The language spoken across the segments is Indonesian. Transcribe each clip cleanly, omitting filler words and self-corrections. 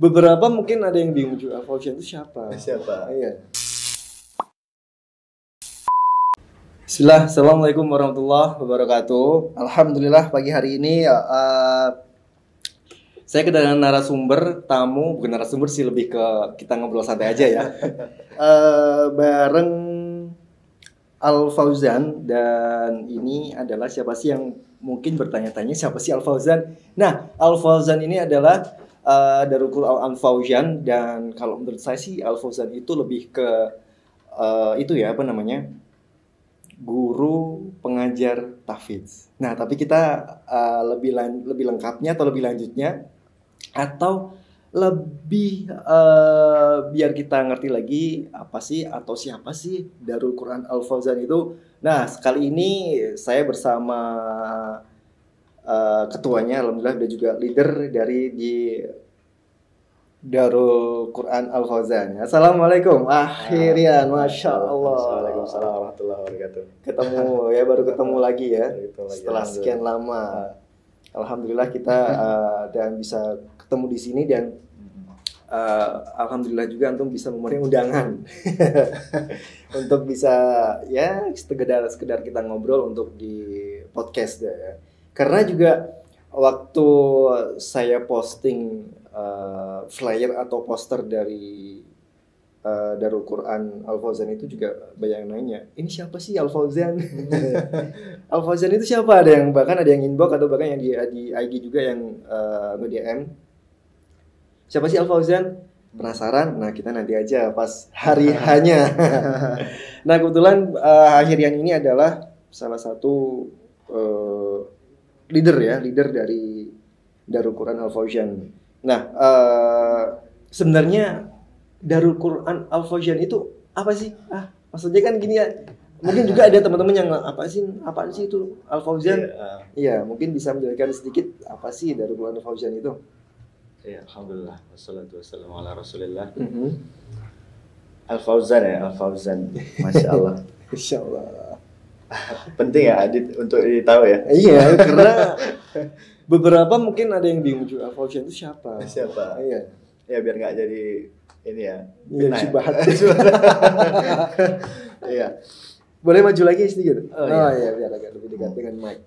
Beberapa mungkin ada yang bingung juga, Fauzan itu siapa? Iya. Bismillah, Assalamualaikum warahmatullahi wabarakatuh. Alhamdulillah pagi hari ini saya kedatangan narasumber, tamu, bukan narasumber sih, lebih ke kita ngobrol santai aja ya. Bareng Al Fauzan, dan ini adalah siapa sih yang mungkin bertanya-tanya siapa sih Al Fauzan? Nah, Al Fauzan ini adalah Darul Quran Al Fauzan, dan kalau menurut saya sih Al Fauzan itu lebih ke itu ya, apa namanya, guru pengajar tahfidz. Nah, tapi kita lebih lengkapnya atau lebih lanjutnya atau lebih biar kita ngerti lagi apa sih atau siapa sih Darul Quran Al Fauzan itu. Nah, sekali ini saya bersama ketuanya, alhamdulillah, dan juga leader dari di Darul Quran Al Fauzan. Assalamualaikum. Akhirnya, masya Allah. Waalaikumsalam warahmatullahi wabarakatuh. Ketemu ya, baru ketemu lagi ya. Setelah sekian lama. Alhamdulillah kita dan bisa ketemu di sini, dan alhamdulillah juga antum bisa memenuhi undangan untuk bisa ya sekedar kita ngobrol untuk di podcast ya. Karena juga waktu saya posting flyer atau poster dari Darul Quran Al Fauzan itu juga banyak yang nanya, ini siapa sih Al Fauzan? Al Fauzan itu siapa? Bahkan ada yang inbox, atau bahkan yang di IG juga yang nge-DM, siapa sih Al Fauzan? Penasaran? Nah, kita nanti aja pas hari hanya. Nah, kebetulan akhirnya ini adalah salah satu leader dari Darul Quran Al Fauzan. Nah, sebenarnya Darul Quran Al Fauzan itu apa sih? Maksudnya kan gini ya. Mungkin juga ada teman-teman yang apaan sih itu Al Fauzan? Iya, mungkin bisa menjelaskan sedikit apa sih Darul Quran Al Fauzan itu? Ya, alhamdulillah, wassalatu wassalamu ala rasulillah. Al Fauzan ya, Al Fauzan. Masya Allah. Insya Allah. Penting ya Adit untuk ditahu ya. Iya, karena beberapa mungkin ada yang bingung juga, Al Fauzan itu siapa? Iya. Ya, biar nggak jadi ini ya. Iya, syubhat. Iya. Boleh maju lagi sedikit? Iya, biar agak lebih dekat dengan mic.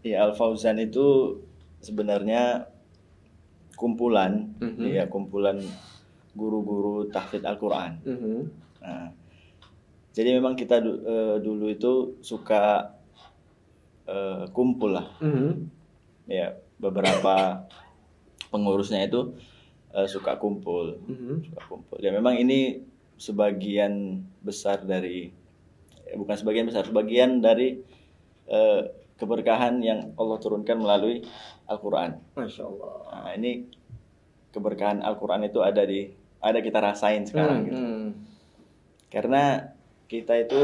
Iya, Al Fauzan itu sebenarnya kumpulan, ya, kumpulan guru-guru tahfidz Al-Qur'an. Nah, jadi memang kita dulu itu suka kumpul lah. Ya, beberapa pengurusnya itu suka kumpul. Ya, memang ini sebagian dari keberkahan yang Allah turunkan melalui Al-Quran. Masya Allah. Nah, ini keberkahan Al-Quran itu ada kita rasain sekarang gitu. Karena kita itu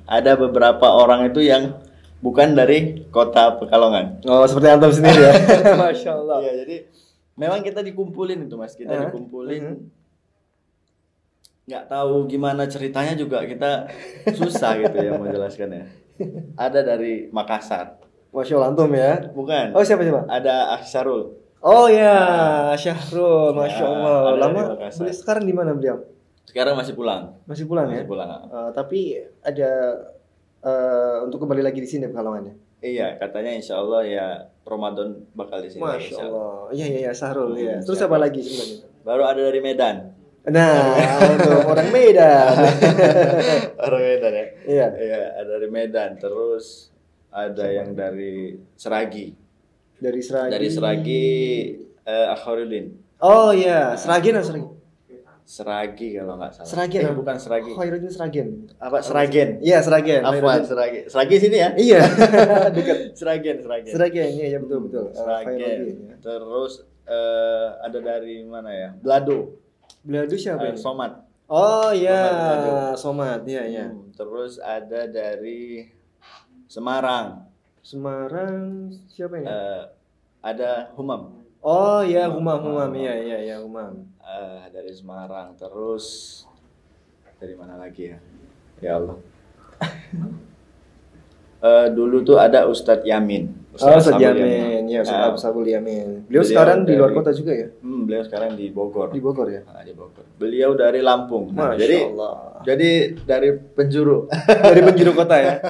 ada beberapa orang itu yang bukan dari kota Pekalongan. Oh, seperti antum sendiri ya. Masya Allah. Iya, jadi memang kita dikumpulin itu, Mas. Kita dikumpulin. Nggak tahu gimana ceritanya juga, kita susah gitu ya mau jelaskannya. Ada dari Makassar. Masya Allah, antum ya. Bukan. Oh, siapa? Ada Asyarul. Oh ya, Syahrul. Masya Allah. Lama. Sekarang di mana beliau? Sekarang masih pulang. Masih pulang ya? Masih pulang. Tapi ada untuk kembali lagi di sini Pekalongan ya? Iya, katanya insya Allah ya Ramadan bakal di sini. Masya Allah. Iya, Syahrul ya. Terus apa lagi sebenarnya? Baru ada dari Medan. Nah, untuk orang Medan. Orang Medan ya? Iya. Iya, ada dari Medan. Terus ada yang dari Seragi. Dari Seragi Akhiruddin. Oh iya, Seragen atau Seragi? Seragi kalau nggak salah. Seragen. Bukan Seragi. Khairuddin Seragen. Apa Seragen? Iya, Seragen. Afwan, Seragi. Seragi sini ya? Iya. Dekat. Seragen. Seragen, iya betul. Seragen. Terus ada dari mana ya? Belado siapa ini? Somad. Oh iya, Somad. Iya. Terus ada dari Semarang siapa ini? Ada Humam. Oh iya, Humam. Iya, Humam. Dari Semarang. Terus dari mana lagi ya? Ya Allah. Dulu tuh ada Ustadz Yamin. Ustadz Yamin, ya Ustadz Sabul Yamin. Beliau sekarang di luar kota juga ya? Beliau sekarang di Bogor. Di Bogor ya? Di Bogor. Beliau dari Lampung. Masya Allah. Jadi dari penjuru. Dari penjuru kota ya?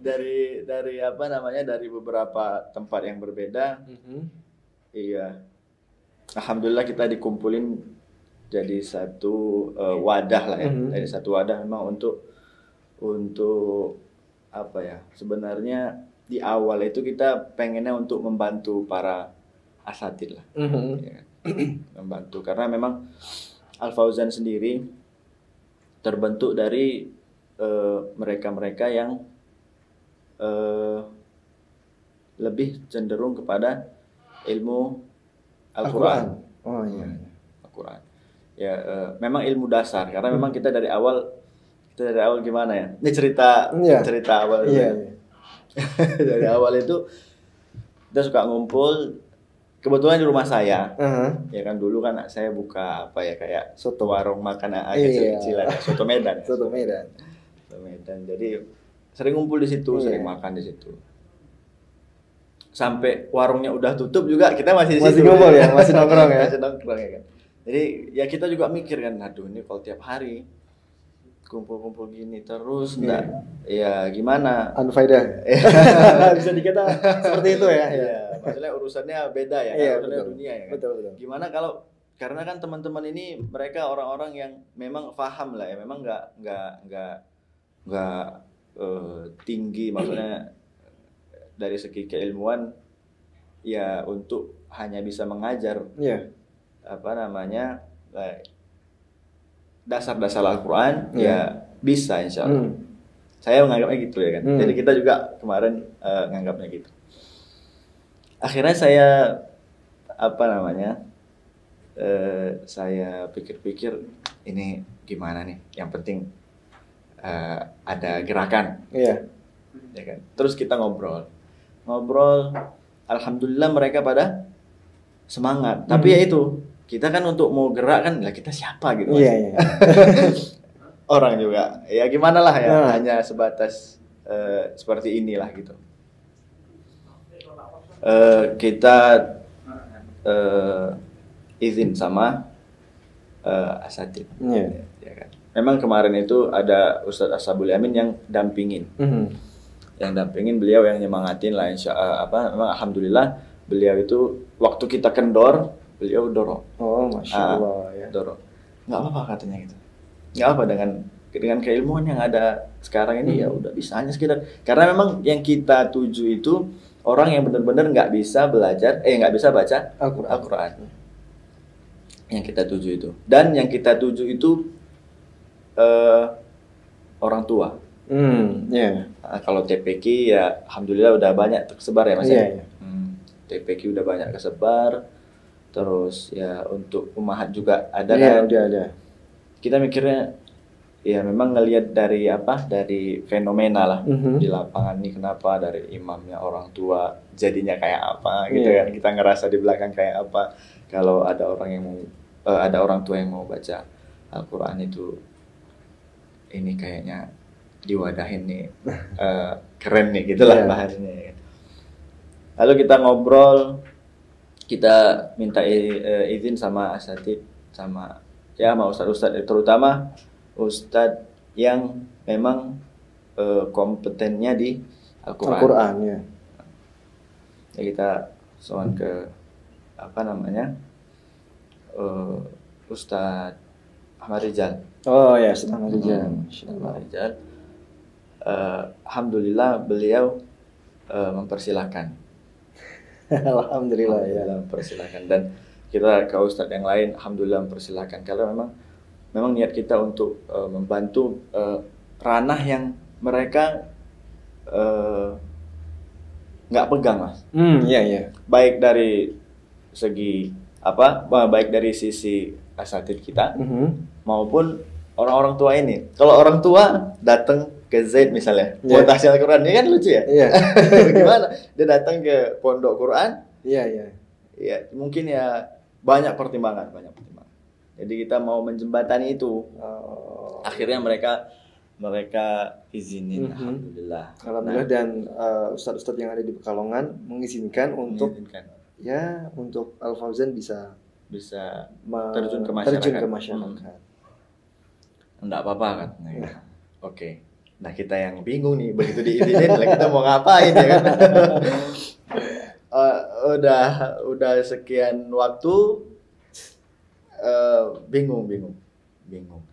dari apa namanya, dari beberapa tempat yang berbeda. Iya. Alhamdulillah kita dikumpulin jadi satu wadah lah ya. Dari satu wadah memang untuk apa ya, sebenarnya di awal itu kita pengennya untuk membantu para asatid lah, ya, membantu karena memang Al Fauzan sendiri terbentuk dari mereka-mereka yang lebih cenderung kepada ilmu Al-Quran. Oh iya. Al-Quran. Ya memang ilmu dasar karena memang kita dari awal gimana ya? Ini cerita awal. Iya. Dari awal itu kita suka ngumpul. Kebetulan di rumah saya, ya kan dulu kan saya buka apa ya kayak soto warung makan kecil-kecilan, soto Medan. Soto Medan. Jadi sering ngumpul di situ, sering makan di situ. Sampai warungnya udah tutup juga kita masih di situ. Masih ngumpul ya, masih nongkrong ya. Masih nongkrong ya kan. Jadi ya kita juga mikir kan, aduh ini kalau tiap hari kumpul-kumpul gini terus ya gimana? Unfaedah. Bisa dikata seperti itu ya. Iya, maksudnya urusannya beda ya, urusannya dunia ya kan. Betul. Gimana kalau karena kan teman-teman ini mereka orang-orang yang memang paham lah ya, memang nggak tinggi maksudnya dari segi keilmuan ya untuk hanya bisa mengajar apa namanya dasar-dasar Al-Quran ya bisa insya Allah. Saya menganggapnya gitu ya kan. Jadi kita juga kemarin menganggapnya gitu. Akhirnya saya apa namanya saya pikir-pikir ini gimana nih. Yang penting ada gerakan. Iya. Ya kan. Terus kita ngobrol. Alhamdulillah mereka pada semangat. Tapi ya itu kita kan untuk mau gerak kan lah kita siapa gitu. Iya. Orang juga ya gimana lah ya hanya sebatas seperti inilah gitu. Kita izin sama asatid. Ya kan. Memang kemarin itu ada Ustadz Sabul Yamin yang dampingin. Yang dampingin beliau yang nyemangatin lah memang alhamdulillah beliau itu waktu kita kendor beliau dorong. Oh, masya Allah ya. Dorong. Nggak apa-apa katanya gitu. Nggak apa dengan keilmuan yang ada sekarang ini ya udah bisa hanya sekitar. Karena memang yang kita tuju itu orang yang benar-benar nggak bisa baca Al-Quran. Yang kita tuju itu. Dan yang kita tuju itu orang tua. Kalau TPQ ya alhamdulillah udah banyak tersebar ya Mas. TPQ udah banyak tersebar. Terus ya untuk umahat juga ada kan? Ada. Kita mikirnya ya memang ngelihat dari fenomena lah di lapangan ini kenapa dari imamnya orang tua jadinya kayak apa gitu kan, kita ngerasa di belakang kayak apa kalau ada orang tua yang mau baca Al-Quran itu ini kayaknya diwadahin nih keren nih gitulah bahasanya. Lalu kita ngobrol. Kita minta izin sama asatid sama ustadz terutama ustadz yang memang kompetennya di Al-Quran ya. Kita soal ke Ustadz Ahmad Rijal. Oh ya, Ustadz Ahmad Rijal. Alhamdulillah beliau mempersilahkan. Alhamdulillah ya. Mempersilahkan dan kita ke ustadz yang lain alhamdulillah mempersilahkan karena memang niat kita untuk membantu ranah yang mereka nggak pegang Mas. Iya. Baik dari segi baik dari sisi asatid kita maupun orang-orang tua ini. Kalau orang tua datang ke Zaid misalnya, buat tahsil Al-Quran, ini kan lucu ya? Iya. Gimana? Dia datang ke pondok Quran? Iya. Iya, mungkin ya banyak pertimbangan. Jadi kita mau menjembatani itu. Akhirnya mereka mereka izinin. Alhamdulillah. Alhamdulillah. Dan ustadz-ustadz yang ada di Pekalongan mengizinkan untuk ya untuk Al Fauzan bisa terjun ke masyarakat. Enggak apa-apa kan. Oke. Nah, kita yang bingung nih, begitu diizinin lah kita mau ngapain ya kan. Udah sekian waktu bingung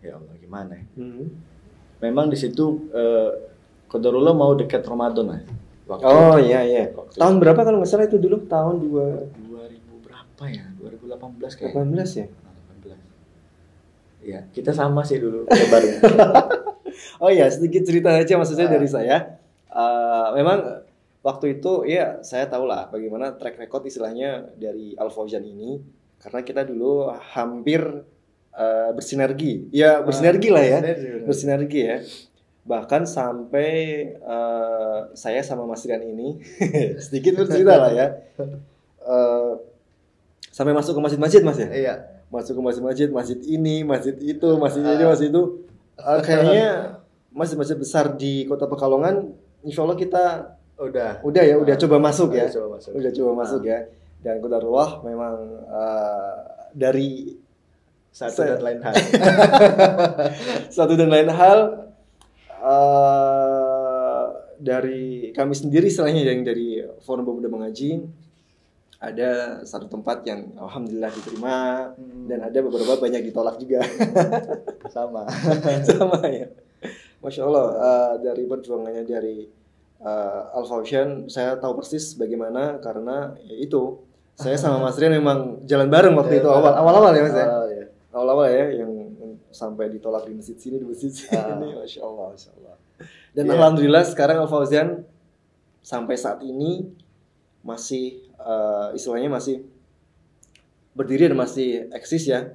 ya Allah gimana ya. Memang di situ qadarullah mau dekat Ramadan lah. Iya. Tahun berapa kalau nggak salah itu dulu? Tahun 2000 berapa ya? 2018 kayaknya. 18 ya? 18. Ya, kita sama sih dulu baru. Oh iya, sedikit cerita aja maksudnya dari saya. Memang waktu itu ya saya tahu lah bagaimana track record istilahnya dari Al Fauzan ini, karena kita dulu hampir bersinergi. Ya, bersinergi lah ya. Bersinergi ya. Bahkan sampai saya sama Mas Rian ini sedikit bercerita lah ya. Sampai masuk ke masjid-masjid Mas ya? Iya. Masuk ke masjid ini, masjid itu, masjid ini, masjid itu. Kayaknya masjid-masjid besar di Kota Pekalongan, insya Allah kita udah coba masuk ya. Udah coba masuk ya. Dan qadarullah memang dari satu dan lain hal. Satu dan lain hal dari kami sendiri istilahnya yang dari Forum Pemuda Mengaji, ada satu tempat yang alhamdulillah diterima dan ada beberapa banyak ditolak juga. sama ya. Masya Allah, dari perjuangannya dari Al Fauzan saya tahu persis bagaimana, karena ya itu saya sama Mas Rian memang jalan bareng waktu itu awal-awal ya Mas ya. Awal-awal ya yang sampai ditolak di masjid sini, di masjid sini. Masya Allah. Dan alhamdulillah sekarang Al Fauzan sampai saat ini masih istilahnya masih berdiri dan masih eksis ya,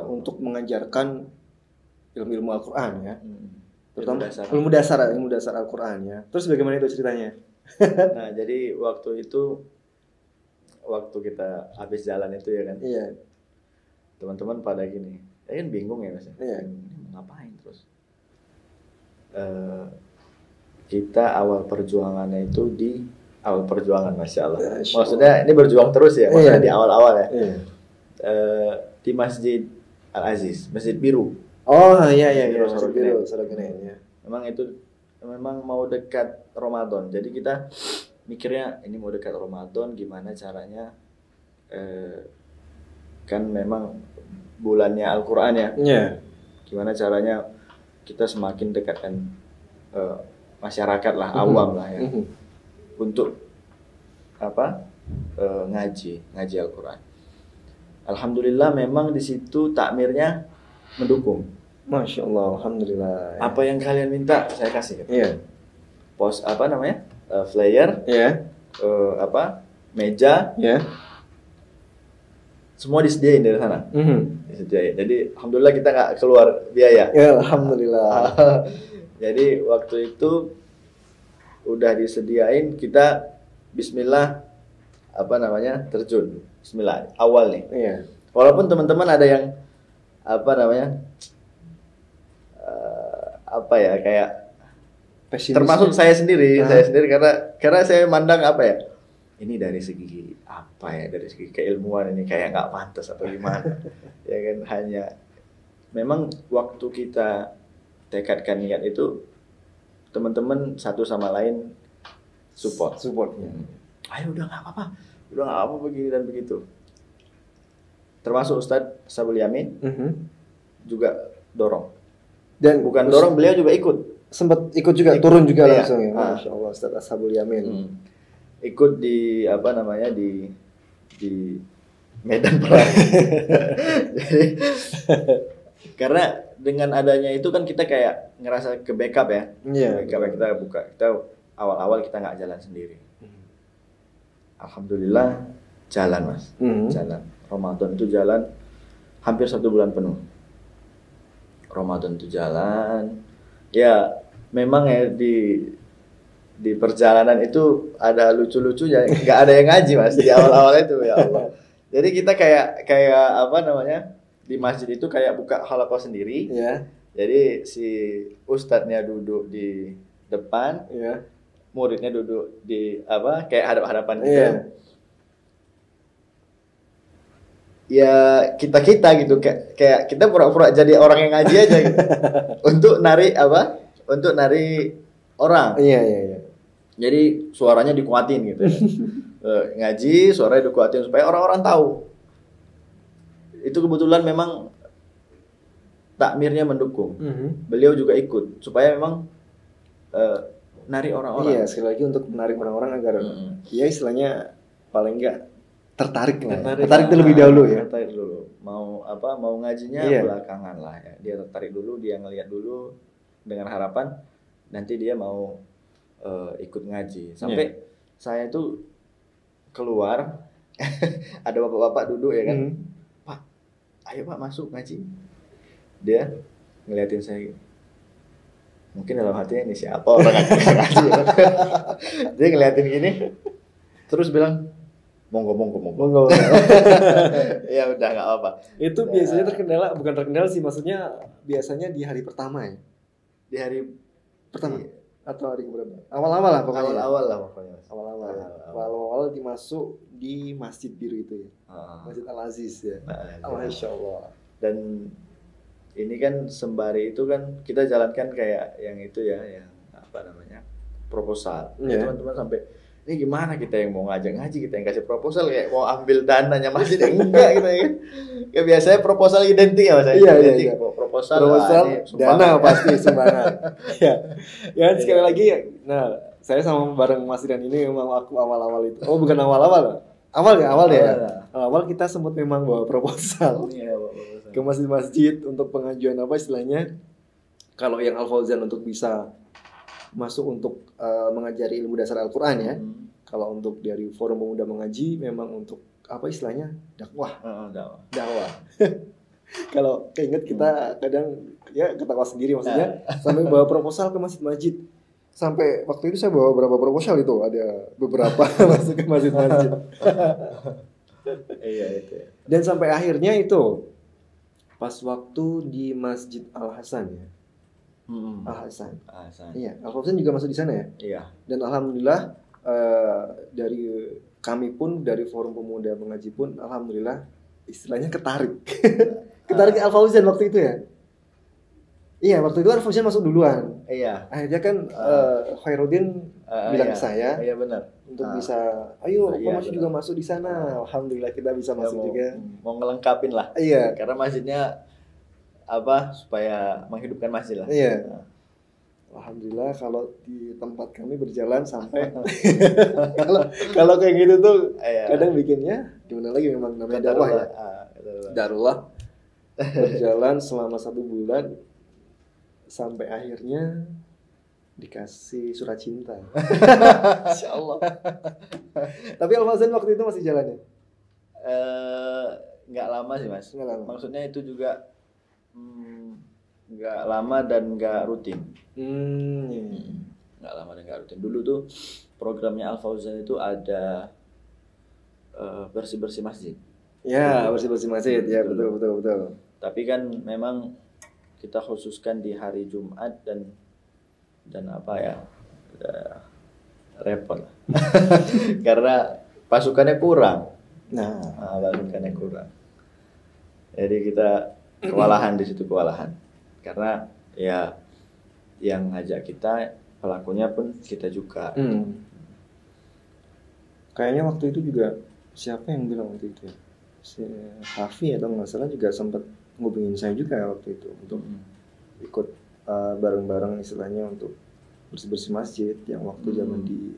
untuk mengajarkan ilmu-ilmu Al-Quran ya, terutama ilmu dasar Al-Quran ya. Terus bagaimana itu ceritanya? Nah, jadi waktu kita habis jalan itu ya kan, teman-teman pada gini, kan bingung ya Mas, ngapain terus? Kita awal perjuangannya itu di awal perjuangan, Masya Allah. Maksudnya ini berjuang terus ya, maksudnya di awal-awal ya. Di Masjid Al-Aziz, Masjid Biru. Oh iya, Masjid Biru, ya. Memang mau dekat Ramadan. Jadi kita mikirnya ini mau dekat Ramadan, gimana caranya? Kan memang bulannya Al-Quran ya. Gimana caranya kita semakin dekatkan masyarakat lah, awam lah ya. Untuk ngaji Al-Quran. Alhamdulillah memang di situ takmirnya mendukung. Masya Allah, alhamdulillah. Apa yang kalian minta saya kasih. Pos flyer, meja, semua disediain dari sana. Disediain. Jadi alhamdulillah kita nggak keluar biaya. Ya, alhamdulillah. Jadi waktu itu udah disediain, kita bismillah terjun. Bismillah awal nih. Walaupun teman-teman ada yang kayak pesimis, termasuk saya sendiri karena saya mandang ini dari segi keilmuan ini kayak nggak pantas apa gimana. Ya kan, hanya memang waktu kita tekadkan niat itu teman-teman satu sama lain support. Ayo udah nggak apa-apa begini dan begitu. Termasuk Ustadz Sabul Yamin juga dorong. Dan bukan dorong, beliau juga sempat ikut juga, turun juga langsung ya. Masya Allah, Ustadz Sabul Yamin. Ikut di di medan perang. Jadi karena dengan adanya itu kan kita kayak ngerasa ke backup ya. Backup yang kita awal-awal kita nggak jalan sendiri. Alhamdulillah jalan Mas. Jalan. Ramadan itu jalan hampir 1 bulan penuh. Ramadan itu jalan. Ya memang ya di perjalanan itu ada lucu-lucunya. Nggak ada yang ngaji Mas di awal-awal itu, ya Allah. Jadi kita kayak di masjid itu kayak buka halaqah sendiri. Jadi si ustadznya duduk di depan, Iya. muridnya duduk di apa kayak hadap-hadapan gitu. Iya. Ya kita gitu kayak kita pura-pura jadi orang yang ngaji aja gitu. Untuk nari orang. Iya, iya, iya. Jadi suaranya dikuatin gitu ya. Ngaji suaranya dikuatin supaya orang-orang tahu. Itu kebetulan memang takmirnya mendukung. Beliau juga ikut supaya memang nari orang-orang. Iya, sekali lagi untuk menarik orang-orang agar ya istilahnya paling enggak tertarik terlebih dahulu ya. Tertarik dulu. Mau ngajinya belakangan lah ya. Dia tertarik dulu, dia ngelihat dulu dengan harapan nanti dia mau ikut ngaji. Sampai saya tuh keluar ada bapak-bapak duduk ya kan. Pak, ayo Pak masuk ngaji. Dia ngeliatin saya. Mungkin dalam hatinya ini siapa orang ngaji. Dia ngeliatin gini. Terus bilang monggo. Ya udah nggak apa-apa. Itu biasanya bukan terkendala sih, maksudnya biasanya di hari pertama ya. Di hari pertama atau hari berapa? Awal-awal lah pokoknya. Awal-awal dimasuk di Masjid Biru itu ya. Masjid Al-Aziz ya. Masya Allah. Dan ini kan sembari itu kan kita jalankan kayak yang itu ya, yang apa namanya, proposal. Teman-teman sampai ini gimana kita yang mau ngajak ngaji, kita yang kasih proposal kayak mau ambil dananya masjid enggak gitu ya. Kayak biasanya proposal identik ya Mas. Iya. Proposal dana pasti sumbangan. Ya sekali lagi nah saya sama bareng Mas Rian ini memang aku awal-awal itu. Oh bukan awal-awal. Awal kita sempat memang bawa proposal. Iya, bawa proposal. Ke masjid-masjid untuk pengajuan apa istilahnya. Kalau yang Al Fauzan untuk bisa masuk untuk mengajari ilmu dasar Al-Qur'an ya. Kalau untuk dari Forum Pemuda Mengaji memang untuk apa istilahnya? Dakwah. Kalau keinget kita kadang ya ketawa sendiri maksudnya sampai bawa proposal ke masjid-masjid. Sampai waktu itu saya bawa berapa proposal itu, ada beberapa masuk ke masjid-masjid. Iya itu. Dan sampai akhirnya itu pas waktu di Masjid Al-Hasan ya. Al-Hasan. Iya, Al Fauzan juga masuk di sana ya. Iya. Dan alhamdulillah dari kami pun dari Forum Pemuda Mengaji pun alhamdulillah istilahnya ketarik. Ketarik Al Fauzan waktu itu ya. Iya, waktu itu Al Fauzan masuk duluan. Iya. Akhirnya kan Khairuddin bilang ke saya. Iya benar. Untuk bisa, ayo Mas juga masuk di sana. Alhamdulillah kita bisa masuk juga. Mau ngelengkapin lah. Iya. Karena masjidnya supaya menghidupkan masjid lah. Iya. Alhamdulillah kalau di tempat kami berjalan sampai kalau kayak gitu tuh kadang bikinnya gimana lagi memang namanya dakwah ya. Darullah berjalan selama 1 bulan sampai akhirnya dikasih surat cinta. Insyaallah. Tapi Al Fauzan waktu itu masih jalannya? Nggak lama sih Mas. Nggak lama. Maksudnya itu juga nggak lama dan nggak rutin. Nggak lama dan nggak rutin. Dulu tuh programnya Al Fauzan itu ada bersih-bersih masjid. Ya, bersih-bersih masjid. Ya, betul. Tapi kan memang kita khususkan di hari Jumat dan apa ya, repot. Karena pasukannya kurang. Pasukannya kurang. Jadi kita kewalahan di situ karena ya yang ngajak kita pelakunya pun kita juga. Kayaknya waktu itu juga siapa yang bilang waktu itu ya? Si Hafi atau nggak salah juga sempat ngubungin saya juga waktu itu untuk ikut bareng-bareng istilahnya untuk bersih-bersih masjid yang waktu zaman di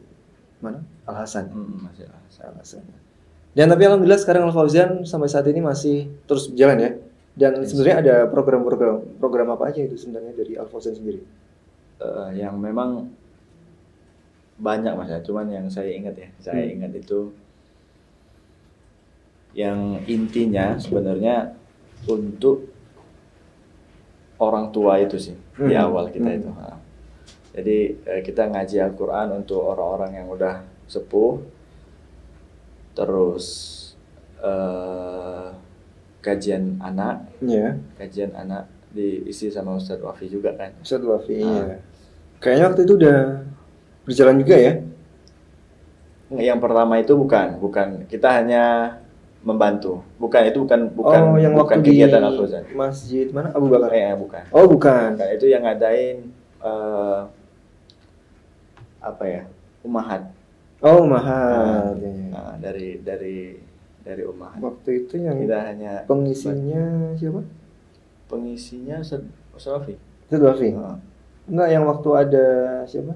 mana? Al-Hasan. Al-Hasan. Dan tapi alhamdulillah sekarang Al Fauzan sampai saat ini masih terus berjalan ya. Dan sebenarnya ada program apa aja itu sebenarnya dari Al Fauzan sendiri? Yang memang banyak Mas ya, cuman yang saya ingat itu yang intinya sebenarnya untuk orang tua itu sih di awal kita itu. Jadi kita ngaji Al-Quran untuk orang-orang yang udah sepuh, terus kajian anak diisi sama Ustadz Wafi juga kan. Ustadz Wafi. Iya. Kayaknya waktu itu udah berjalan juga ya? Yang pertama itu bukan kita hanya membantu. Bukan yang bukan waktu kegiatan di Al-Fauzan. Masjid mana? Abu Bakar. Bukan. Oh, bukan. Itu yang ngadain apa ya? Umahat. Oh, Umahat. Dari Umahat. Waktu itu yang kita hanya pengisinya siapa? Pengisinya Ustadz Wafi. Ustadz Wafi. Enggak, yang waktu ada siapa?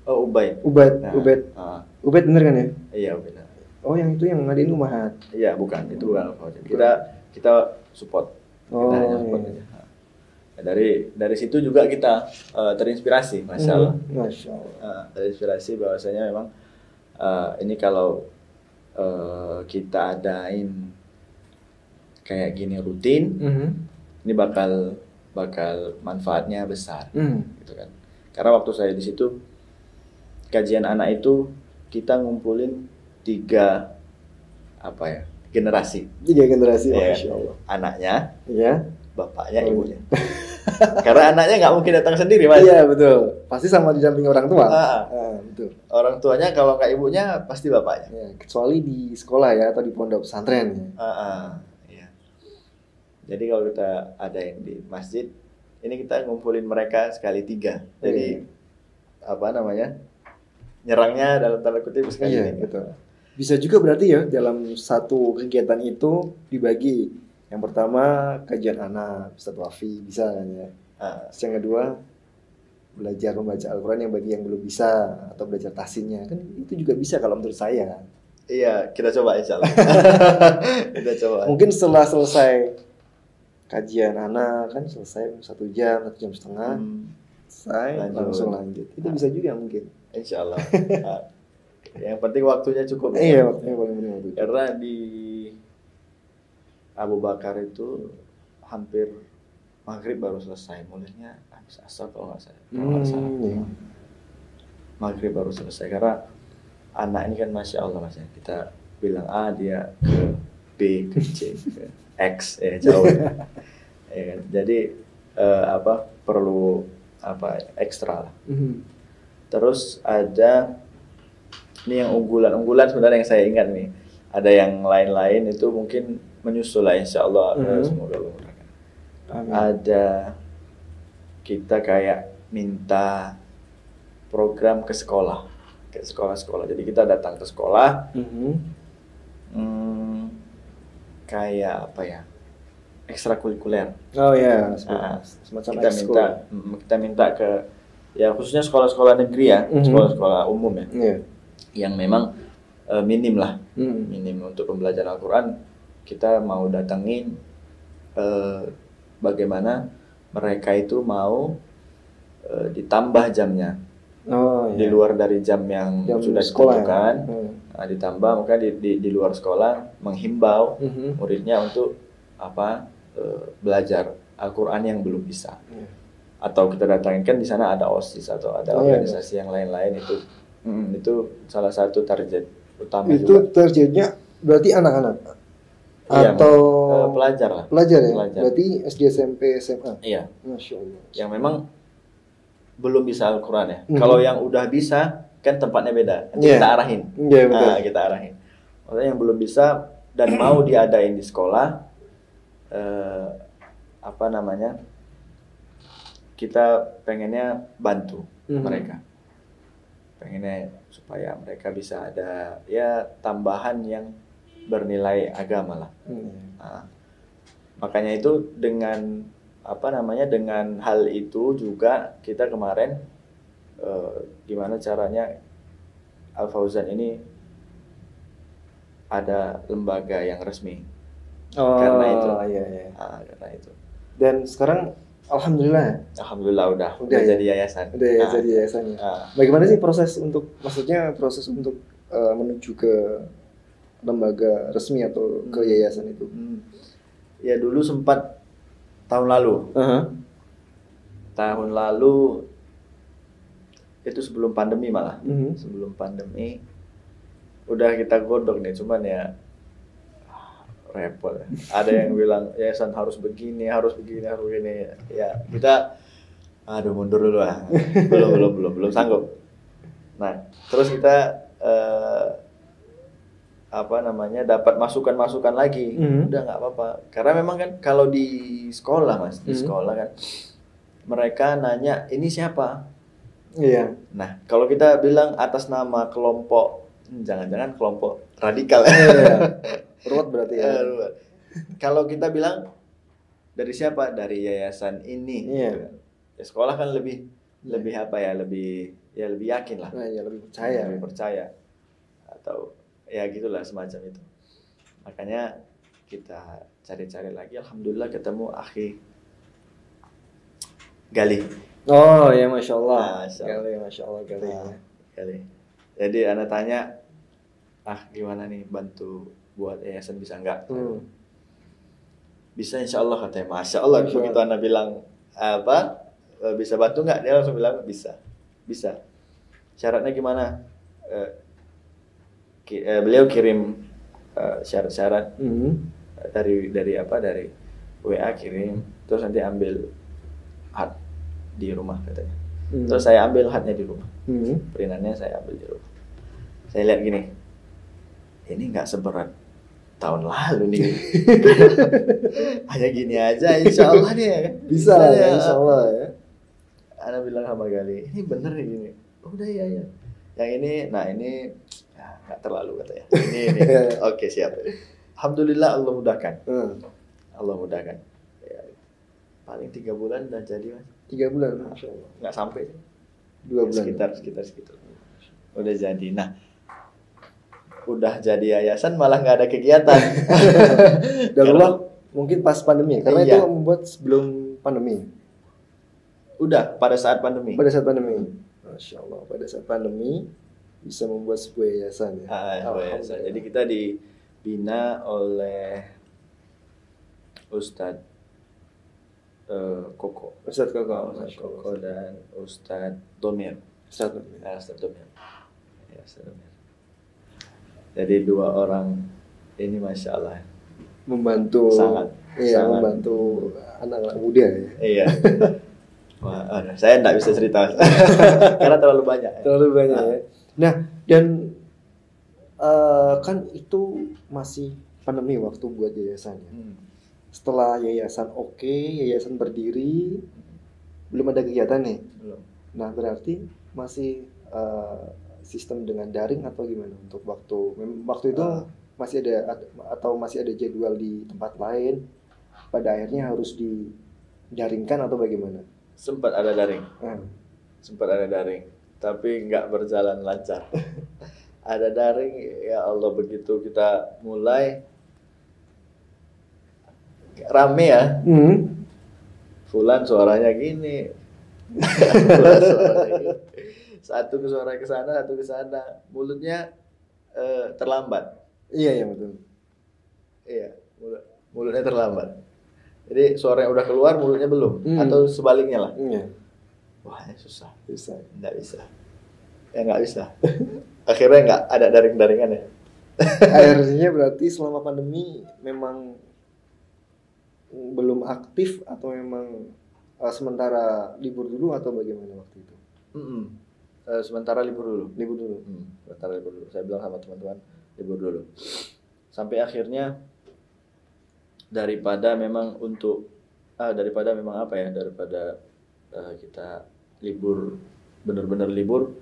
Oh, Ubaid. Ubaid bener kan ya? Iya, benar. Oh, yang itu yang ngadain Umahat. Iya, bukan. Itu bukan Al-Fauzan. Kita support. Kita hanya support aja. Nah, dari situ juga kita terinspirasi, Masya Allah. Masya Allah. Terinspirasi bahwasanya memang ini kalau kita adain kayak gini rutin, ini bakal manfaatnya besar, gitu kan. Karena waktu saya di situ kajian anak itu kita ngumpulin 3 generasi. 3 generasi, ya, Masya Allah. Anaknya, ya, bapaknya, ibunya. Karena anaknya nggak mungkin datang sendiri, Mas. Iya, betul. Pasti sama didampingi orang tua. Betul. Orang tuanya kalau nggak ibunya pasti bapaknya. Ya, kecuali di sekolah ya atau di pondok pesantren. Iya. Jadi kalau kita adain di masjid, ini kita ngumpulin mereka sekali 3. Jadi nyerangnya dalam tanda kutip sekali. Iya, betul. Bisa juga berarti ya dalam satu kegiatan itu dibagi. Yang pertama kajian anak, Ustadz Wafi, bisa kan ya. Yang kedua belajar membaca Al-Quran yang bagi yang belum bisa, atau belajar tahsinnya, kan itu juga bisa kalau menurut saya. Iya, kita coba insya Allah. Kita coba. Mungkin setelah selesai kajian anak kan selesai 1 jam, 1 jam setengah, langsung lanjut. Itu bisa juga mungkin. Insya Allah. Yang penting waktunya cukup. Iya, waktunya paling penting waktu. Karena di Abu Bakar itu hampir maghrib baru selesai, mulainya habis asar kalau nggak salah. Maghrib baru selesai karena anak ini kan Masya Allah, Mas, kita bilang A, dia ke B, ke C, ke X, jauh. Ya kan? Jadi perlu ekstra lah. Terus ada ini yang unggulan sebenarnya yang saya ingat nih. Ada yang lain-lain itu mungkin menyusul lah insya Allah. Semoga Allah mudahkan. Ada kita kayak minta program ke sekolah. Ke sekolah-sekolah. Jadi kita datang ke sekolah. Kayak apa ya? Ekstrakurikuler. Oh ya, semacam kita minta ke ya khususnya sekolah-sekolah negeri ya, sekolah-sekolah umum ya. Yang memang minim untuk pembelajaran Al-Quran. Kita mau datengin bagaimana mereka itu mau ditambah jamnya. Di luar dari jam yang sudah ditentukan, ditambah, maka di luar sekolah menghimbau muridnya untuk belajar Al-Quran yang belum bisa. Atau kita datangin kan di sana ada OSIS atau ada organisasi yang lain-lain itu salah satu target utama itu juga. Targetnya berarti anak-anak atau pelajar lah. Pelajar ya. Berarti SD, SMP, SMA. Iya. Masya Allah. Yang memang belum bisa Al-Quran ya. Kalau yang udah bisa kan tempatnya beda. Nanti kita arahin. Kita arahin. Maksudnya yang belum bisa dan mau diadain di sekolah, kita pengennya bantu mereka. Pengennya supaya mereka bisa ada ya tambahan yang bernilai agama lah. Makanya itu dengan dengan hal itu juga kita kemarin gimana caranya Al-Fauzan ini ada lembaga yang resmi. Karena itu. Karena itu. Dan sekarang Alhamdulillah udah jadi yayasan. Udah jadi yayasannya. Bagaimana sih proses untuk menuju ke lembaga resmi atau ke yayasan itu? Ya dulu sempat tahun lalu. Tahun lalu itu sebelum pandemi malah. Sebelum pandemi udah kita godok nih, cuman ya repot. Ada yang bilang yayasan harus begini, harus begini, harus begini. Ya kita, aduh mundur dulu lah. Belum sanggup. Nah, terus kita dapat masukan lagi. Udah nggak apa-apa. Karena memang kan kalau di sekolah Mas, di sekolah kan mereka nanya ini siapa? Iya. Nah, kalau kita bilang atas nama kelompok, jangan-jangan kelompok radikal. Ruwet berarti ya. Kalau kita bilang dari siapa? Dari yayasan ini. Iya. Gitu. Ya, sekolah kan lebih apa ya? Lebih yakin lah. Nah, ya lebih percaya. Lebih percaya. Atau ya gitulah semacam itu. Makanya kita cari-cari lagi. Alhamdulillah ketemu akhi Gali. Oh ya, Masya Allah. Masya Allah. Gali. Jadi anak tanya, gimana nih bantu buat yayasan bisa nggak? Bisa insya Allah katanya. Masya Allah. Begitu anak bilang bisa bantu nggak? Dia langsung bilang bisa. Syaratnya gimana? Beliau kirim syarat-syarat dari WA kirim, terus nanti ambil hard di rumah katanya. Terus saya ambil hardnya di rumah, perintannya saya ambil di rumah. Saya lihat gini, ini nggak seberat tahun lalu nih. Hanya gini aja, insya Allah nih ya. Bisa ya, insya Allah ya. Ana bilang sama Gali, ini bener nih gini. Udah ya. Yang ini, nggak terlalu katanya. Ini. Oke, siap. Alhamdulillah Allah mudahkan. Allah mudahkan. Ya, paling 3 bulan udah jadi Mas. 3 bulan, Masya Allah. Nggak sampai. 2 bulan. Sekitar. Udah jadi. Nah, udah jadi yayasan malah nggak ada kegiatan. Darulah mungkin pas pandemi, karena itu membuat sebelum pandemi. Udah pada saat pandemi. Masya Allah, pada saat pandemi bisa membuat sebuah yayasan ya. Yayasan. Jadi kita dibina oleh Ustadz Koko. Ustadz Koko Dan Ustadz Domir. Ustadz Domir. Jadi 2 orang ini Masya Allah membantu sangat. Membantu anak-anak muda ya. Iya. Wah, saya enggak bisa cerita karena terlalu banyak. Ya. Nah, dan kan itu masih pandemi waktu buat yayasannya. Setelah yayasan yayasan berdiri, belum ada kegiatan nih. Belum. Nah, berarti masih sistem dengan daring atau gimana untuk waktu itu masih ada atau masih ada jadwal di tempat lain, pada akhirnya harus didaringkan atau bagaimana? Sempat ada daring, tapi nggak berjalan lancar. Ada daring, ya Allah, begitu kita mulai rame ya. Fulan suaranya gini. Satu suara ke sana, satu ke sana. Mulutnya terlambat. Iya betul. Iya, mulutnya terlambat. Jadi suara yang udah keluar, mulutnya belum, atau sebaliknya lah. Wah, susah. Nggak bisa. Akhirnya nggak ada daring-daringan ya. Akhirnya berarti selama pandemi memang belum aktif atau memang sementara libur dulu atau bagaimana waktu itu? Sementara libur dulu. Sementara libur dulu. Saya bilang sama teman-teman, libur dulu. Sampai akhirnya daripada kita libur, benar-benar libur,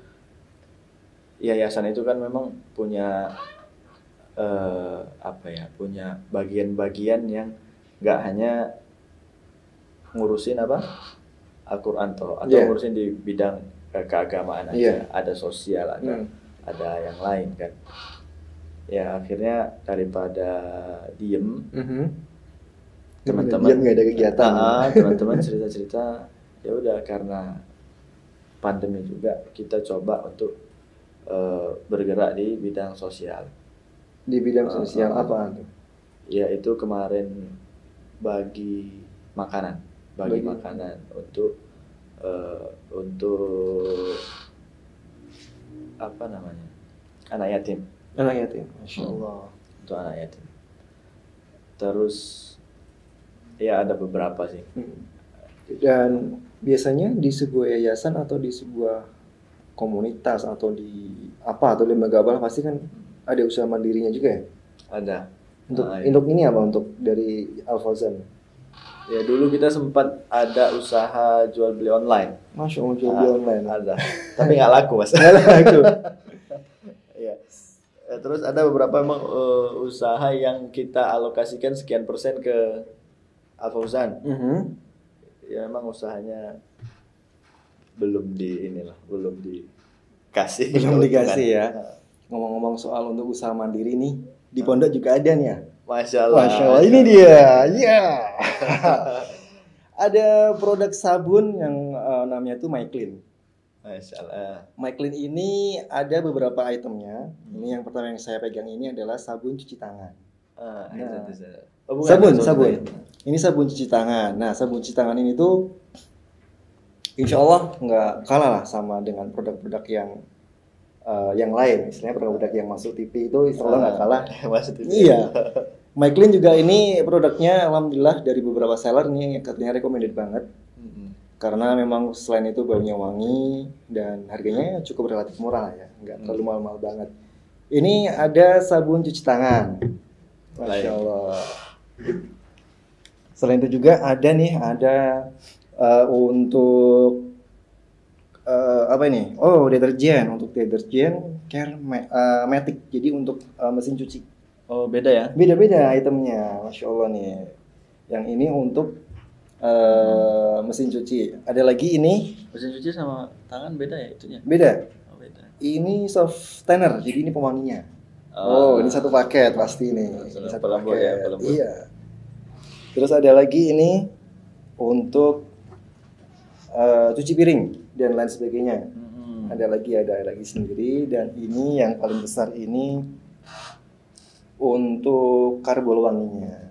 yayasan itu kan memang punya punya bagian-bagian yang nggak hanya ngurusin Al-Quran atau ngurusin di bidang keagamaan aja, ada sosial, ada yang lain kan. Ya akhirnya daripada diem, teman-teman nggak ada kegiatan. Teman-teman cerita-cerita, ya udah karena pandemi juga kita coba untuk bergerak di bidang sosial. Di bidang sosial apa tuh? Ya itu kemarin bagi makanan untuk anak yatim. Masya Allah. Untuk anak yatim. Terus ya ada beberapa sih. Dan biasanya di sebuah yayasan atau di sebuah komunitas atau di apa atau lembaga apa pasti kan ada usaha mandirinya juga ya. Ada. Untuk ini apa untuk dari Al Fauzan? Ya dulu kita sempat ada usaha jual beli online. Masya Allah, jual beli online. Ada. Tapi nggak laku mas. Nggak laku. Ya. Terus ada beberapa memang usaha yang kita alokasikan sekian persen ke Al Fauzan. Ya memang usahanya belum dikasih. Belum dikasih ya. Ngomong-ngomong soal untuk usaha mandiri nih, di pondok juga ada nih ya. Masya Allah. Masya Allah, ini dia. Ya. Ada produk sabun yang namanya tuh MyClean. Masya Allah. MyClean ini ada beberapa itemnya. Ini yang pertama yang saya pegang ini adalah sabun cuci tangan. Sabun. Ini sabun cuci tangan. Nah, sabun cuci tangan ini tuh insya Allah nggak kalah lah sama dengan produk-produk yang lain. Istilahnya produk-produk yang masuk TV itu insya Allah nggak kalah. Iya. MyClean juga ini produknya alhamdulillah dari beberapa seller nih katanya recommended banget. Karena memang selain itu baunya wangi dan harganya cukup relatif murah ya, nggak terlalu mahal-mahal banget. Ini ada sabun cuci tangan. Masya Allah. Selain itu juga ada untuk apa ini? Oh, deterjen untuk deterjen care matic. Jadi untuk mesin cuci. Oh, beda ya? Beda-beda itemnya, Masya Allah nih. Yang ini untuk mesin cuci. Ada lagi ini. Mesin cuci sama tangan beda ya itunya? Beda. Oh, beda. Ini soft tanner, jadi ini pewanginya. Oh, ini satu paket pasti nih. Ini satu paket. Ya, iya. Terus ada lagi ini untuk cuci piring dan lain sebagainya. Ada lagi sendiri dan ini yang paling besar ini untuk karbol wanginya.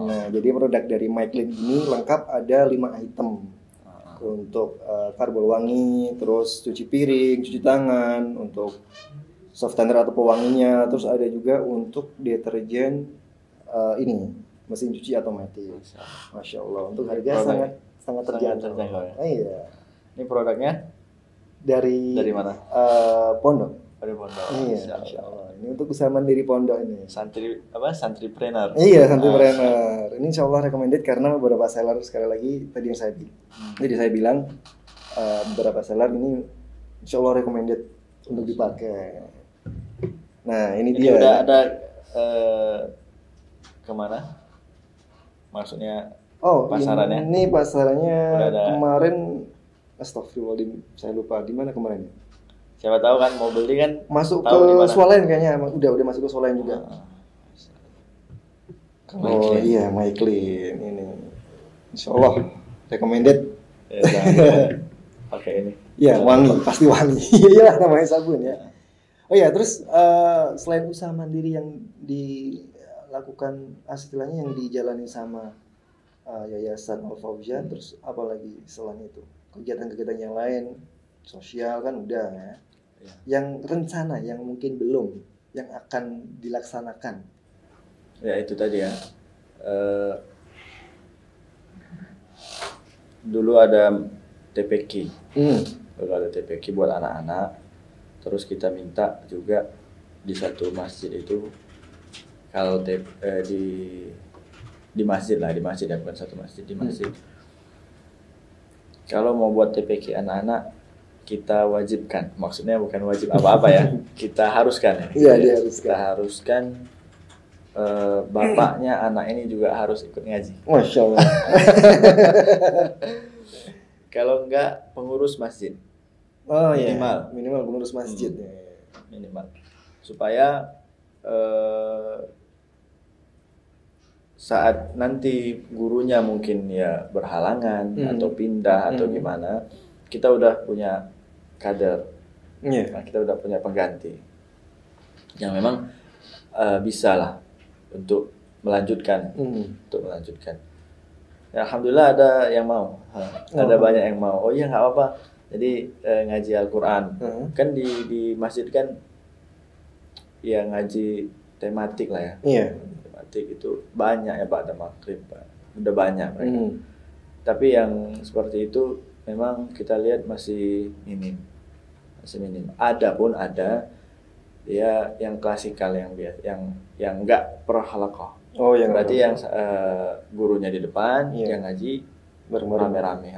Nah, jadi produk dari MyClean ini lengkap ada 5 item. Untuk karbol wangi, terus cuci piring, cuci tangan, untuk soft tanner atau pewanginya, terus ada juga untuk deterjen ini mesin cuci otomatis. Masya Allah, untuk harga sangat terjangkau. Iya. Ini produknya dari mana? Pondok. Dari pondok. Iya, Masya Allah. Ini untuk usaha mandiri pondok ini. Santripreneur. Iya, santripreneur. Ini insya Allah recommended karena beberapa seller sekali lagi tadi yang saya bilang beberapa seller ini insya Allah recommended untuk dipakai. Nah, ini dia. Udah ada kemana? Maksudnya pasarannya? Ini pasarannya kemarin. Astagfirullahaladzim, saya lupa di mana kemarin. Siapa tahu kan mau beli kan masuk ke Swalayan kayaknya, udah masuk ke Swalayan juga. Oh iya, MyClean ini, insya Allah recommended. Pakai ini. Iya, wangi, pasti wangi. Iya namanya sabun ya. Oh ya, terus selain usaha mandiri yang dilakukan istilahnya yang dijalani sama Yayasan Al Fauzan, terus apalagi selain itu kegiatan-kegiatan yang lain sosial kan udah ya. Yang rencana yang mungkin belum yang akan dilaksanakan ya itu tadi ya, dulu ada TPQ buat anak-anak, terus kita minta juga di satu masjid itu kalau di masjid ya, bukan satu masjid, di masjid. Kalau mau buat TPQ anak-anak, kita wajibkan, maksudnya bukan wajib apa-apa ya, kita haruskan ya. Iya, kita haruskan bapaknya anak ini juga harus ikut ngaji. Masya Allah. Kalau enggak pengurus masjid. Oh minimal pengurus masjid. Minimal. Supaya saat nanti gurunya mungkin ya berhalangan atau pindah atau gimana, kita udah punya kader, nah, kita udah punya pengganti yang memang bisa lah untuk melanjutkan, Ya, alhamdulillah ada yang mau, ada banyak yang mau. Oh iya nggak apa-apa. Jadi ngaji Al-Quran kan di masjid kan ya ngaji tematik lah ya. Iya. praktik itu banyak ya Pak, ada maghrib Pak. Udah banyak mereka. Tapi yang seperti itu memang kita lihat masih minim. Ada pun ada dia yang klasikal yang biasa, yang enggak per halaqah. Oh, yang berarti yang gurunya di depan, yang ngaji rame-rame.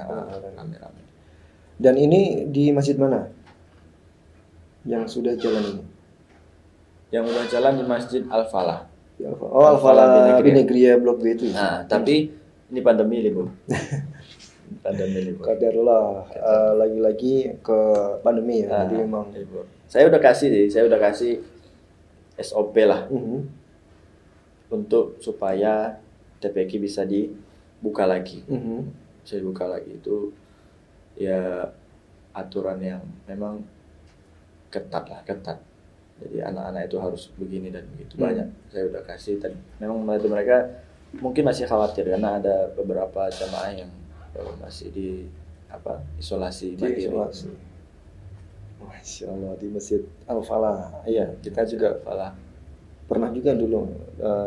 Dan ini di masjid mana? Yang sudah jalan ini? Yang udah jalan di Masjid Al-Falah. Al-Falah Binegria Blok B itu. Nah, tapi ini pandemi Bu. Pandemi Bu. Kadarullah, lagi-lagi ke pandemi ya. Jadi memang saya udah kasih SOP lah. Untuk supaya TPQ bisa dibuka lagi. Bisa dibuka lagi itu ya aturan yang memang ketat. Jadi anak-anak itu harus begini dan begitu banyak. Saya udah kasih dan memang mereka mungkin masih khawatir karena ada beberapa jamaah yang masih di isolasi mandiri. Masya Allah, di Masjid Al-Falah. Iya, kita juga Al-Falah. Pernah juga dulu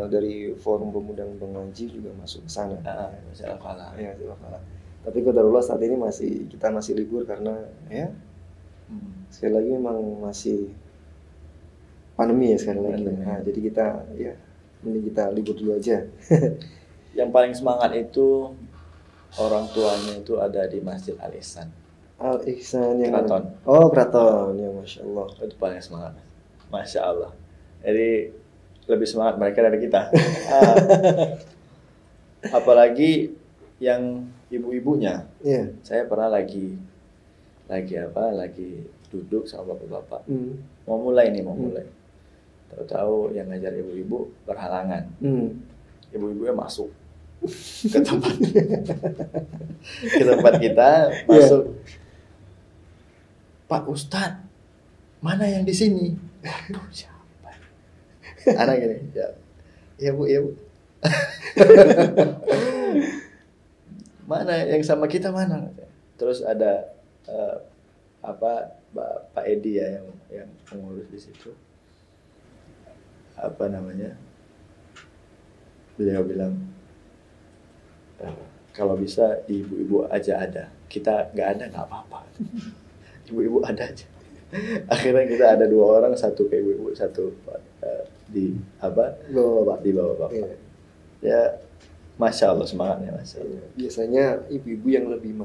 dari Forum Pemuda Mengaji juga masuk ke sana. Masjid Al-Falah. Iya, Masjid Al-Falah. Tapi qadarullah saat ini kita masih libur karena ya sekali lagi memang masih pandemi ya sekali lagi. Nah, jadi mending kita libur dulu aja. Yang paling semangat itu orang tuanya itu ada di Masjid Al-Ihsan. Al-Ihsan yang Keraton. Oh, Keraton. Ya, Masya Allah. Itu paling semangat. Masya Allah. Jadi lebih semangat mereka dari kita. Apalagi yang ibu-ibunya. Yeah. Saya pernah lagi duduk sama bapak-bapak. Mau mulai. Tahu-tahu yang ngajar ibu-ibu berhalangan. Ibu-ibunya masuk ke tempat kita masuk. Pak Ustadz, mana yang di sini? Waduh, siapa? Anak gini, ya bu. Mana yang sama kita mana? Terus ada Pak Edi ya yang mengurus di situ. Beliau bilang kalau bisa ibu-ibu aja ada, kita nggak ada nggak apa-apa. Ibu-ibu ada aja. Akhirnya kita ada 2 orang, satu ke ibu-ibu, satu di bapak. Ya, Masya Allah, semangatnya Masya Allah. Biasanya ibu-ibu yang lebih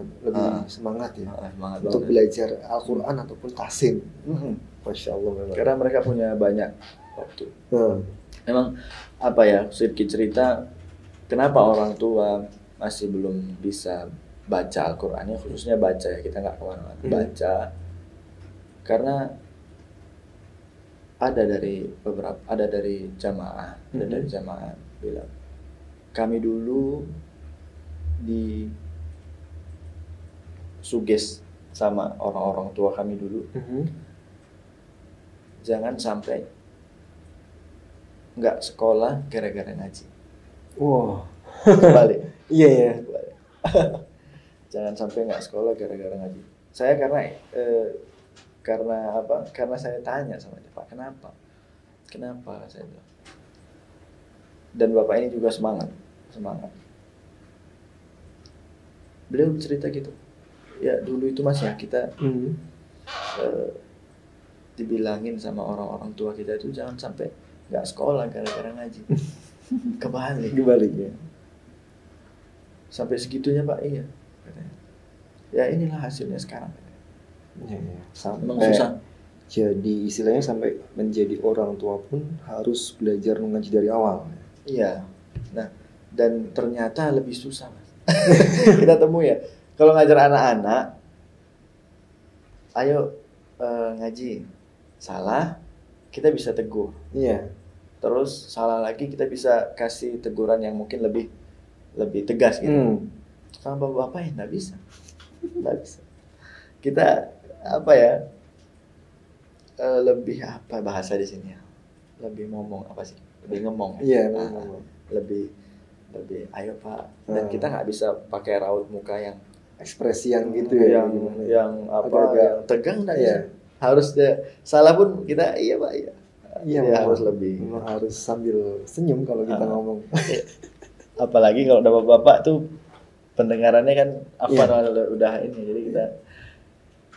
semangat ya semangat untuk belajar Al-Quran ataupun tahsin. Masya Allah memang. Karena mereka punya banyak waktu. Memang sedikit cerita kenapa orang tua masih belum bisa baca Al-Qurannya, khususnya baca ya, kita nggak kemana-mana baca, karena ada dari jamaah bilang kami dulu di suges sama orang-orang tua kami dulu, jangan sampai nggak sekolah gara-gara ngaji. Wow. Balik. Iya. Jangan sampai nggak sekolah gara-gara ngaji. Saya karena saya tanya sama dia, Pak, kenapa saya bilang. Dan bapak ini juga semangat. Beliau cerita gitu. Ya dulu itu Mas ya, kita dibilangin sama orang-orang tua kita itu jangan sampai nggak sekolah gara-gara ngaji. Kebalik ya. Sampai segitunya Pak, iya katanya. Ya inilah hasilnya sekarang. Ya. Memang susah. Jadi istilahnya sampai menjadi orang tua pun harus belajar mengaji dari awal. Iya. Nah, dan ternyata lebih susah Mas. Kita temui ya. Kalau ngajar anak-anak, ayo ngaji. Salah, kita bisa tegur. Iya. Terus salah lagi kita bisa kasih teguran yang mungkin lebih tegas gitu. Sama bapak-bapak ya nggak bisa. Kita lebih bahasa di sini ya? Lebih ngomong lebih ngomong. Iya. Lebih ayo Pak. Dan kita nggak bisa pakai raut muka yang ekspresi yang gitu ya. Yang tegang nggak ya. Harus salah pun kita iya Pak iya. Iya, ya harus lebih. Memang harus sambil senyum kalau kita ngomong. Apalagi kalau udah bapak-bapak tuh pendengarannya kan udah ini, jadi kita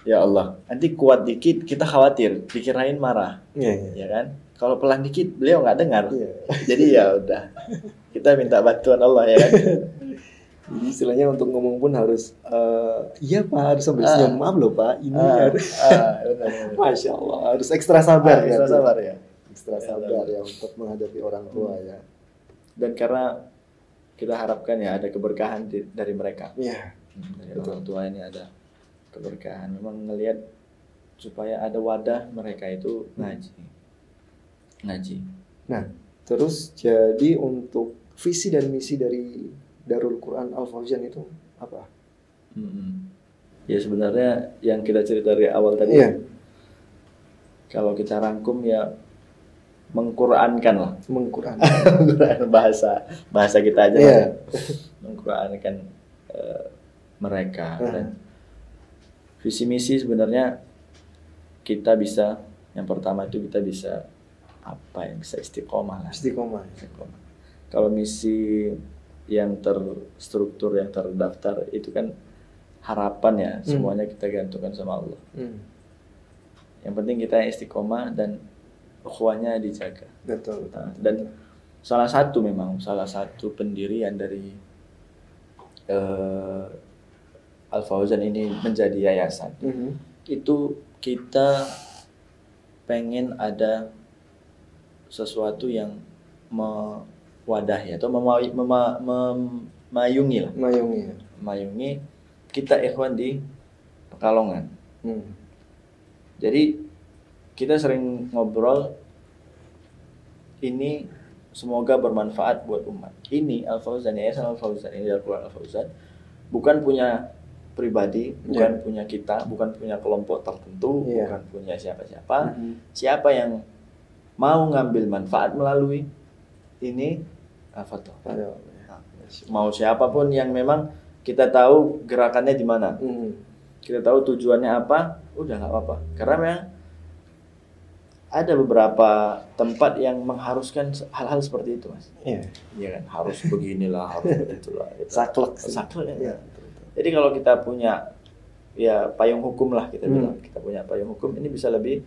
ya Allah, nanti kuat dikit kita khawatir dikirain marah. Ya kan? Kalau pelan dikit beliau nggak dengar. Jadi ya udah, kita minta bantuan Allah ya kan. Jadi istilahnya untuk ngomong pun harus iya Pak, harus sambil senyum. Maaf loh Pak, ini harus benar. Masya Allah, harus ekstra sabar Ekstra sabar ya. Ekstra sabar ya untuk menghadapi orang tua ya. Dan karena kita harapkan ya ada keberkahan dari mereka. Iya. Dari orang tua ini ada keberkahan. Memang ngelihat supaya ada wadah mereka itu ngaji. Nah, terus jadi untuk visi dan misi dari Darul Quran Al Fauzan itu apa? Ya sebenarnya yang kita cerita dari awal tadi. Kalau kita rangkum ya mengqurankan lah. Mengquran bahasa kita aja. Mengqurankan mereka. Dan visi misi sebenarnya kita bisa, yang pertama itu kita bisa bisa istiqomah lah. Istiqomah. Kalau misi yang terstruktur, yang terdaftar itu kan harapan ya, semuanya kita gantungkan sama Allah. Yang penting kita istiqomah dan ukhuwahnya dijaga. Betul. Dan salah satu pendirian dari Al Fauzan ini menjadi yayasan. Itu kita pengen ada sesuatu yang mewadahi atau memayungi kita ikhwan di Pekalongan. Jadi kita sering ngobrol, ini semoga bermanfaat buat umat. Ini Al Fauzan, Yayasan Al Fauzan, ini Darul Quran Al Fauzan, bukan punya pribadi, bukan punya kita, bukan punya kelompok tertentu, bukan punya siapa-siapa. Siapa yang mau ngambil manfaat melalui ini, mau siapapun yang memang kita tahu gerakannya di mana, kita tahu tujuannya apa, udah nggak apa-apa. Karena memang ada beberapa tempat yang mengharuskan hal-hal seperti itu, Mas. Iya kan, harus beginilah, harus begitulah. Saklek. Ya. Jadi kalau kita punya ya payung hukum lah, kita bilang, kita punya payung hukum, ini bisa lebih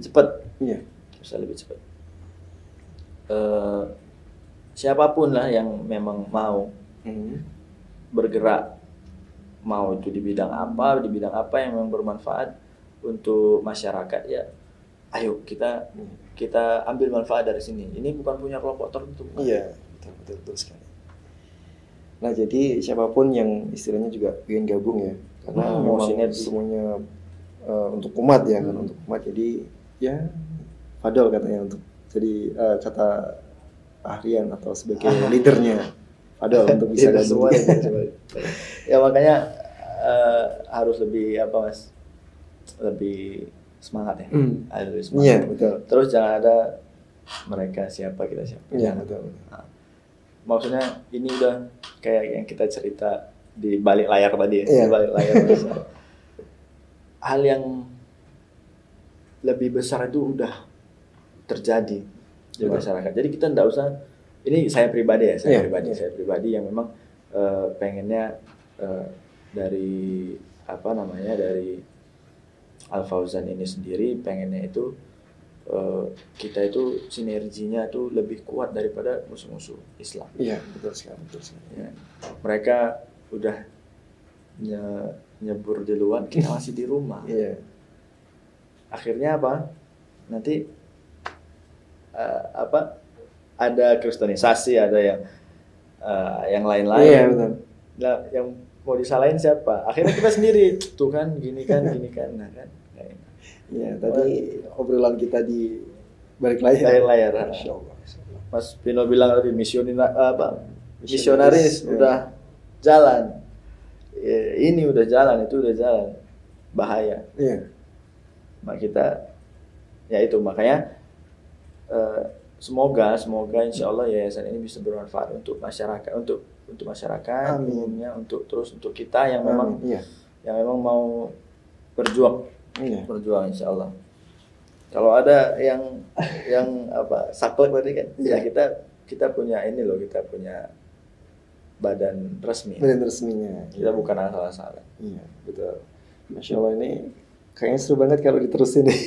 cepat. Bisa lebih cepat. Siapapun lah yang memang mau bergerak, mau itu di bidang apa yang memang bermanfaat untuk masyarakat, ya ayo kita ambil manfaat dari sini. Ini bukan punya kelompok tertentu. Iya, betul sekali. Nah, jadi siapapun yang istilahnya juga ingin gabung ya, karena memang semuanya untuk umat ya, kan untuk umat. Jadi ya Fadol katanya untuk jadi kata Ahrian atau sebagai leadernya Fadol untuk bisa gabung. Ya makanya harus lebih Mas, lebih semangat ya. Harus lebih semangat. Iya, betul. Terus jangan ada mereka siapa kita siapa. Iya, betul. Nah, maksudnya ini udah kayak yang kita cerita di balik layar tadi ya. Di balik layar. Hal yang lebih besar itu udah terjadi di masyarakat. Jadi kita enggak usah, ini saya pribadi ya, saya pribadi yang memang pengennya dari dari Al Fauzan ini sendiri, pengennya itu kita itu sinerginya tuh lebih kuat daripada musuh-musuh Islam. Iya, betul sekali. Ya. Mereka udah nyebur di luar, kita masih di rumah. Iya. Akhirnya apa? Nanti ada kristenisasi, ada yang lain-lain. Iya, betul. Nah, yang mau disalahin siapa? Akhirnya kita sendiri. Tuh kan, gini kan. Nah kan. Iya, tadi obrolan kita di balik layar. Masya Allah. Mas Pino bilang tadi misionaris udah jalan. Ini udah jalan, itu udah jalan. Bahaya. Iya. Kita ya itu makanya semoga insya Allah yayasan ini bisa bermanfaat untuk masyarakat, untuk masyarakat umumnya, untuk kita yang memang yang memang mau berjuang insya Allah. Kalau ada yang apa saklek tadi kan, ya kita punya ini loh, kita punya badan resmi. Badan resminya. Kita bukan asal-asalan. Iya, betul. Masya Allah, ini kayaknya seru banget kalau diterusin nih.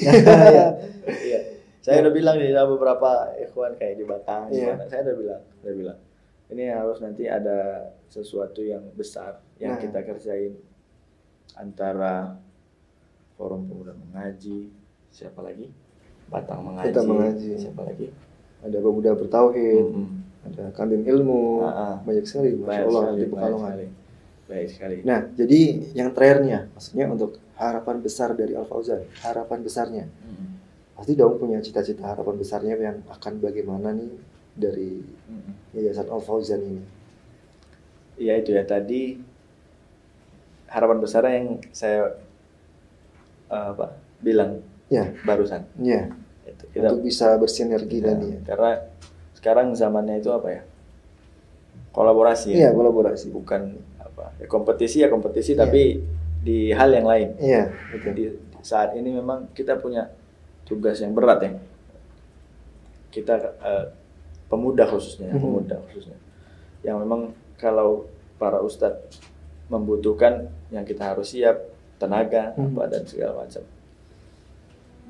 Iya. Saya udah bilang di beberapa ikhwan kayak di Batang, saya udah bilang, ini harus nanti ada sesuatu yang besar yang kita kerjain antara Forum Pemuda Mengaji, siapa lagi? Batang Mengaji. Siapa lagi? Ada Pemuda Bertauhid, ada Kantin Ilmu, banyak sekali, Masya Allah, di Pekalongan. Baik sekali. Nah, jadi yang terakhirnya, maksudnya untuk harapan besar dari Al Fauzan, harapan besarnya. Pasti dong punya cita-cita harapan besarnya yang akan bagaimana nih dari Yayasan Al Fauzan ini. Iya itu ya, tadi harapan besarnya yang saya bilang barusan. Iya. Kita untuk bisa bersinergi tadi ya. Karena sekarang zamannya itu apa ya? Kolaborasi. Iya, kolaborasi. Bukan apa? Ya, kompetisi tapi di hal yang lain. Iya, betul. Di saat ini memang kita punya tugas yang berat ya. Kita pemuda khususnya. Yang memang kalau para ustadz membutuhkan yang kita harus siap, tenaga dan segala macam.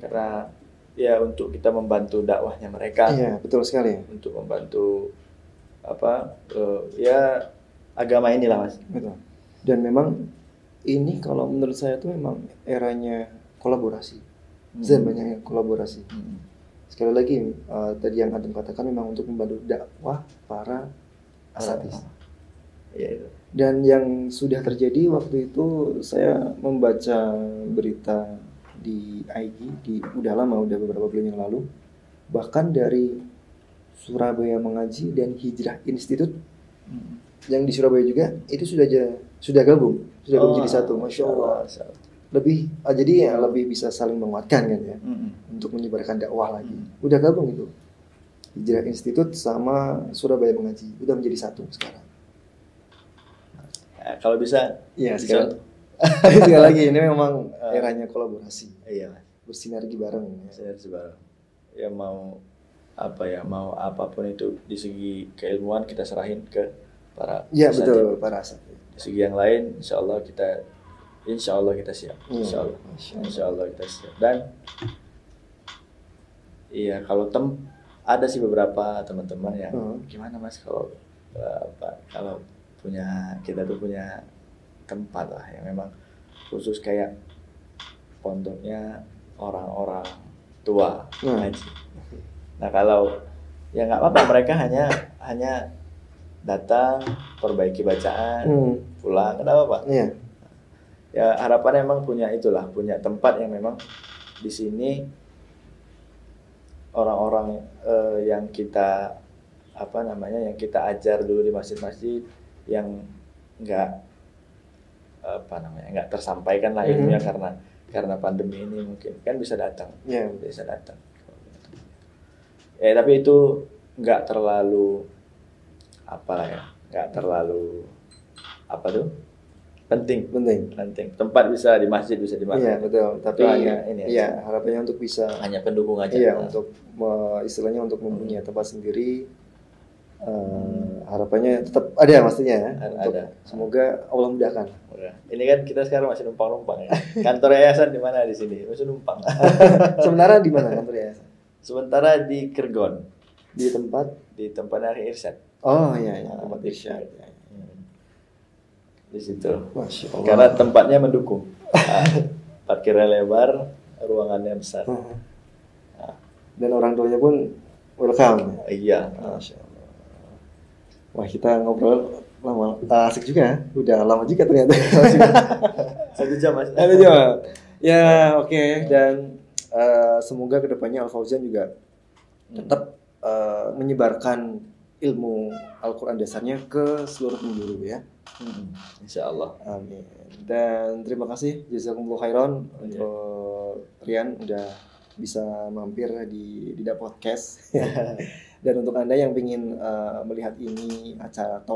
Karena ya untuk kita membantu dakwahnya mereka. Iya, betul sekali. Untuk membantu ya agama inilah Mas. Betul. Dan memang ini kalau menurut saya tuh memang eranya kolaborasi. Zamannya yang kolaborasi. Sekali lagi tadi yang Adam katakan memang untuk membantu dakwah para asatis. Iya itu. Dan yang sudah terjadi waktu itu saya membaca berita di IG udah beberapa bulan yang lalu, bahkan dari Surabaya Mengaji dan Hijrah Institute yang di Surabaya juga itu sudah gabung jadi satu. Masya Allah. Lebih jadi ya lebih bisa saling menguatkan kan ya untuk menyebarkan dakwah lagi. Udah gabung itu Hijrah Institute sama Surabaya Mengaji udah menjadi satu sekarang. Ya, kalau bisa sekarang sekali lagi ini memang eranya kolaborasi. Iya, bersinergi bareng. Ya mau apapun itu di segi keilmuan kita serahin ke para betul, para asatidz. Di segi yang lain insya Allah kita siap. Insya Allah kita siap. Dan iya kalau ada sih beberapa teman-teman yang gimana Mas kalau kita tuh punya tempat lah yang memang khusus kayak pondoknya orang-orang tua ngaji. Nah kalau ya nggak apa-apa, mereka hanya datang perbaiki bacaan pulang, nggak apa-apa. Ya harapannya memang punya tempat yang memang di sini orang-orang yang kita yang kita ajar dulu di masjid-masjid yang nggak tersampaikan lah ilmunya karena pandemi ini mungkin kan bisa datang. Tapi itu nggak terlalu penting. Tempat bisa di masjid. Iya betul. Tapi harapannya untuk bisa hanya pendukung aja. Iya, untuk istilahnya untuk mempunyai tempat sendiri. Harapannya tetap ada maksudnya ya. Ada. Semoga Allah mudahkan. Ini kan kita sekarang masih numpang ya. Kantor yayasan di mana di sini? Masih numpang. Sementara di mana kantor yayasan? Sementara di Kirgon. Di tempatnya Irsyad. Oh iya, tempat Irsyad. Di situ. Masya Allah. Karena tempatnya mendukung. Parkirnya lebar, ruangannya besar. Dan orang tuanya pun welcome. Iya. Masya Allah. Wah, kita ngobrol lama, asik juga ya. Udah lama juga ternyata. 1 jam Mas. 1 jam. Ya, oke. Dan semoga kedepannya Al Fauzan juga tetap menyebarkan ilmu Al-Quran dasarnya ke seluruh penjuru ya. Insya Allah. Amin. Dan terima kasih jazakumullah khairan untuk Rian udah bisa mampir di Nida Podcast. Dan untuk Anda yang ingin melihat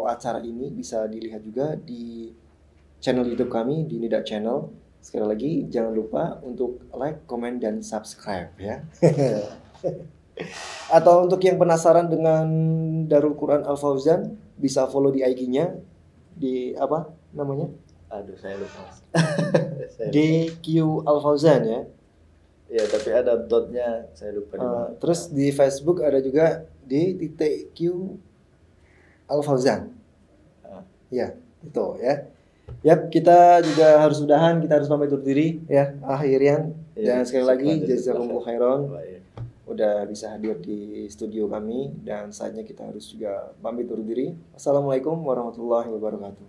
acara ini bisa dilihat juga di channel YouTube kami di Nida Channel. Sekali lagi jangan lupa untuk like, comment, dan subscribe ya. Atau untuk yang penasaran dengan Darul Quran Al Fauzan, bisa follow di IG-nya di apa namanya? Aduh, saya lupa. DQ Al Fauzan ya. Ya, tapi ada dotnya, saya lupa di mana. Terus di Facebook ada juga D.Q Al Fauzan. Ya, itu ya. Yap, kita juga harus udahan, kita harus pamit undur diri ya, akhirian. Ya, Dan sekali lagi jazakumullah jazakumullah khairan khairan. udah bisa hadir di studio kami, dan saatnya kita harus juga pamit undur diri. Assalamualaikum warahmatullahi wabarakatuh.